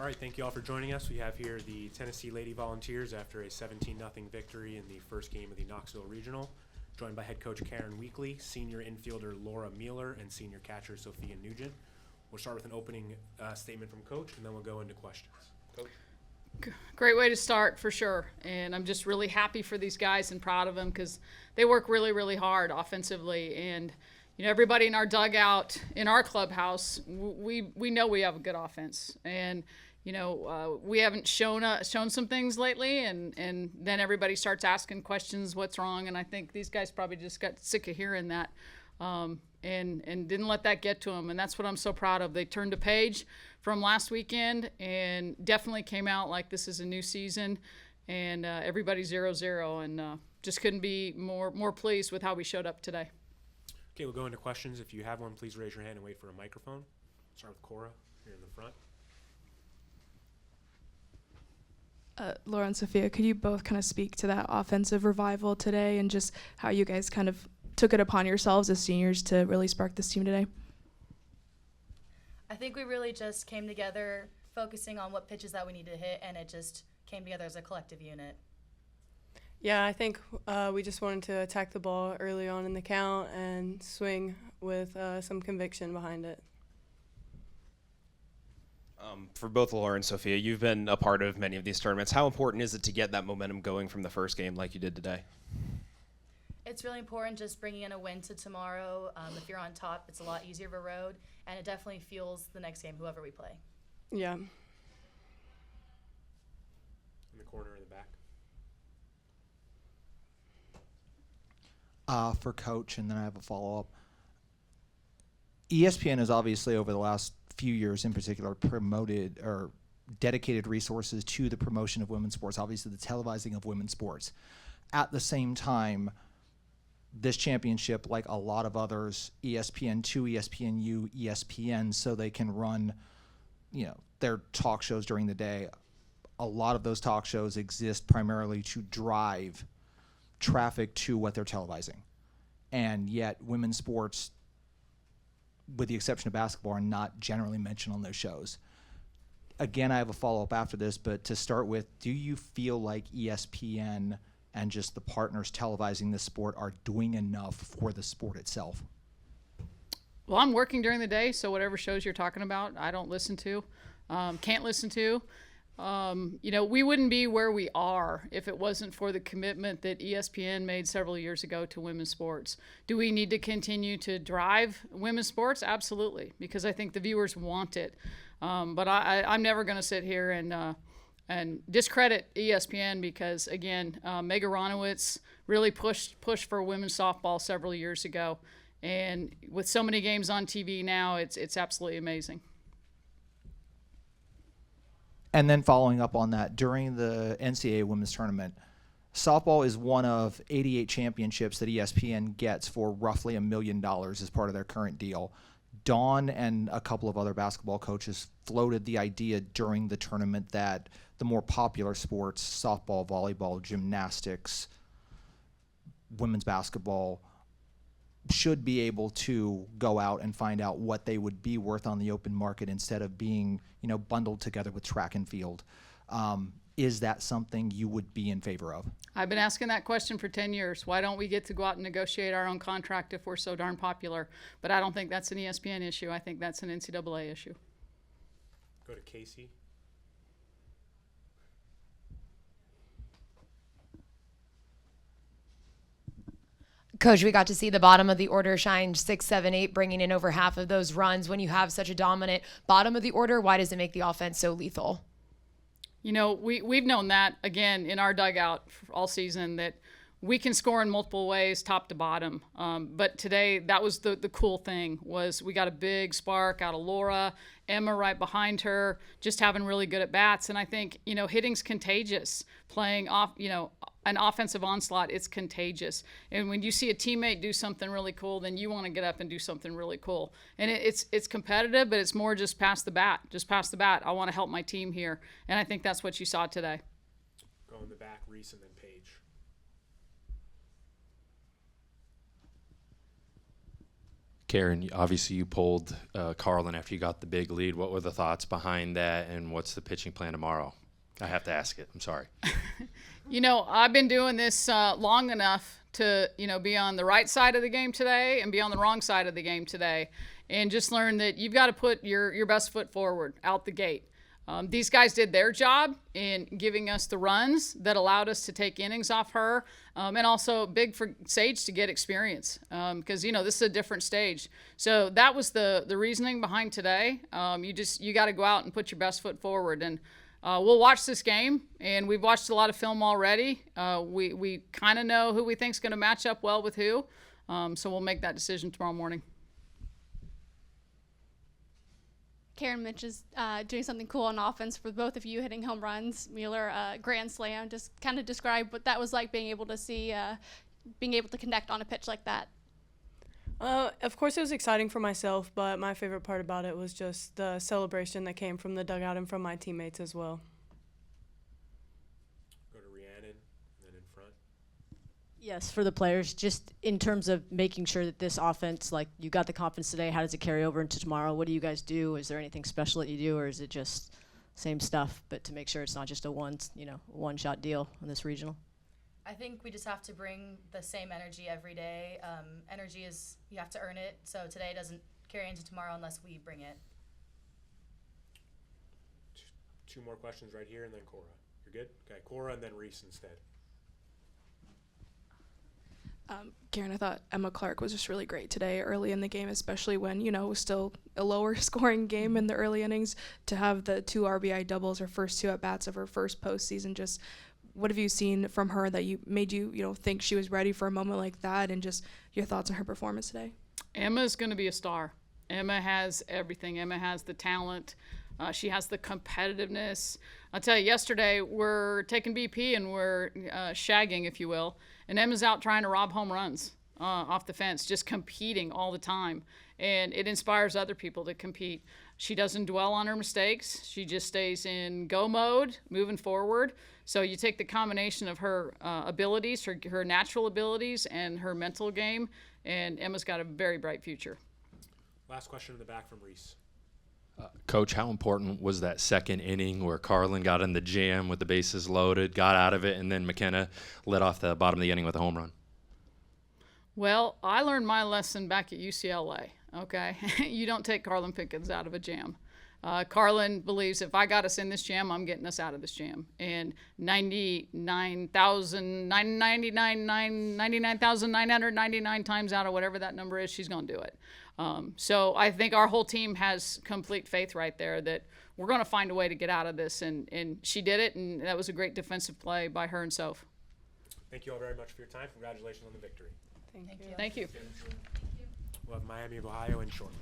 right, thank you all for joining us. We have here the Tennessee Lady Volunteers after a 17-0 victory in the first game of the Knoxville Regional, joined by head coach Karen Weekly, senior infielder Laura Mueller, and senior catcher Sophia Nugent. We'll start with an opening statement from Coach, and then we'll go into questions. Coach? Great way to start, for sure. And I'm just really happy for these guys and proud of them because they work really, really hard offensively. And, you know, everybody in our dugout, in our clubhouse, we know we have a good offense. And, you know, we haven't shown some things lately, and then everybody starts asking questions, what's wrong? And I think these guys probably just got sick of hearing that. And didn't let that get to them. And that's what I'm so proud of. They turned a page from last weekend and definitely came out like this is a new season. And everybody's 0-0, and just couldn't be more pleased with how we showed up today. Okay, we'll go into questions. If you have one, please raise your hand and wait for a microphone. Start with Cora here in the front. Laura and Sophia, could you both kind of speak to that offensive revival today and just how you guys kind of took it upon yourselves as seniors to really spark this team today? I think we really just came together focusing on what pitches that we needed to hit, and it just came together as a collective unit. Yeah, I think we just wanted to attack the ball early on in the count and swing with some conviction behind it. For both Laura and Sophia, you've been a part of many of these tournaments. How important is it to get that momentum going from the first game like you did today? It's really important just bringing in a win to tomorrow. If you're on top, it's a lot easier of a road, and it definitely fuels the next game, whoever we play. Yeah. In the corner in the back. For Coach, and then I have a follow-up. ESPN has obviously, over the last few years in particular, promoted or dedicated resources to the promotion of women's sports, obviously the televising of women's sports. At the same time, this championship, like a lot of others, ESPN2, ESPNU, ESPN, so they can run, you know, their talk shows during the day. A lot of those talk shows exist primarily to drive traffic to what they're televising. And yet women's sports, with the exception of basketball, are not generally mentioned on those shows. Again, I have a follow-up after this, but to start with, do you feel like ESPN and just the partners televising this sport are doing enough for the sport itself? Well, I'm working during the day, so whatever shows you're talking about, I don't listen to, can't listen to. You know, we wouldn't be where we are if it wasn't for the commitment that ESPN made several years ago to women's sports. Do we need to continue to drive women's sports? Absolutely, because I think the viewers want it. But I'm never going to sit here and discredit ESPN because, again, Meg Aronowitz really pushed for women's softball several years ago. And with so many games on TV now, it's absolutely amazing. And then following up on that, during the NCAA women's tournament, softball is one of 88 championships that ESPN gets for roughly $1 million as part of their current deal. Dawn and a couple of other basketball coaches floated the idea during the tournament that the more popular sports, softball, volleyball, gymnastics, women's basketball, should be able to go out and find out what they would be worth on the open market instead of being, you know, bundled together with track and field. Is that something you would be in favor of? I've been asking that question for 10 years. Why don't we get to go out and negotiate our own contract if we're so darn popular? But I don't think that's an ESPN issue. I think that's an NCAA issue. Go to Casey. Coach, we got to see the bottom of the order shine 6, 7, 8, bringing in over half of those runs. When you have such a dominant bottom of the order, why does it make the offense so lethal? You know, we've known that, again, in our dugout all season, that we can score in multiple ways, top to bottom. But today, that was the cool thing, was we got a big spark out of Laura, Emma right behind her, just having really good at-bats. And I think, you know, hitting's contagious. Playing off, you know, an offensive onslaught, it's contagious. And when you see a teammate do something really cool, then you want to get up and do something really cool. And it's competitive, but it's more just pass the bat. Just pass the bat. I want to help my team here. And I think that's what you saw today. Go in the back, Reese, and then Paige. Karen, obviously you pulled Carlin after you got the big lead. What were the thoughts behind that, and what's the pitching plan tomorrow? I have to ask it. I'm sorry. You know, I've been doing this long enough to, be on the right side of the game today and be on the wrong side of the game today, and just learn that you've got to put your best foot forward out the gate. These guys did their job in giving us the runs that allowed us to take innings off her, and also big for Sage to get experience because this is a different stage. So that was the reasoning behind today. You got to go out and put your best foot forward, and we'll watch this game. And we've watched a lot of film already. We kind of know who we think's going to match up well with who. So we'll make that decision tomorrow morning. Karen Mitch is doing something cool on offense for both of you, hitting home runs. Mueller, grand slam. Just kind of describe what that was like, being able to connect on a pitch like that. Of course, it was exciting for myself, but my favorite part about it was just the celebration that came from the dugout and from my teammates as well. Go to Rhiannon, and then in front. Yes, for the players, just in terms of making sure that this offense, like you got the confidence today, how does it carry over into tomorrow? What do you guys do? Is there anything special that you do, or is it just same stuff, but to make sure it's not just a one-shot deal on this regional? I think we just have to bring the same energy every day. Energy is, you have to earn it, so today doesn't carry into tomorrow unless we bring it. Two more questions right here, and then Cora. You're good? Okay, Cora and then Reese instead. Karen, I thought Emma Clark was just really great today early in the game, especially when, it was still a lower scoring game in the early innings. To have the 2 RBI doubles, her first 2 at-bats of her first postseason, just what have you seen from her that made you think she was ready for a moment like that, and just your thoughts on her performance today? Emma's going to be a star. Emma has everything. Emma has the talent. She has the competitiveness. I'll tell you, yesterday we're taking BP and we're shagging, if you will, and Emma's out trying to rob home runs off the fence, just competing all the time. And it inspires other people to compete. She doesn't dwell on her mistakes. She just stays in go mode, moving forward. So you take the combination of her abilities, her natural abilities, and her mental game, and Emma's got a very bright future. Last question in the back from Reese. Coach, how important was that second inning where Carlin got in the jam with the bases loaded, got out of it, and then McKenna led off the bottom of the inning with a home run? Well, I learned my lesson back at UCLA, okay? You don't take Carlin Pickens out of a jam. Carlin believes if I got us in this jam, I'm getting us out of this jam. And 99,999 times out of whatever that number is, she's going to do it. So I think our whole team has complete faith right there that we're going to find a way to get out of this. And she did it, and that was a great defensive play by her and Soph. Thank you all very much for your time. Congratulations on the victory. Thank you. Thank you. We'll have Miami of Ohio in shortly.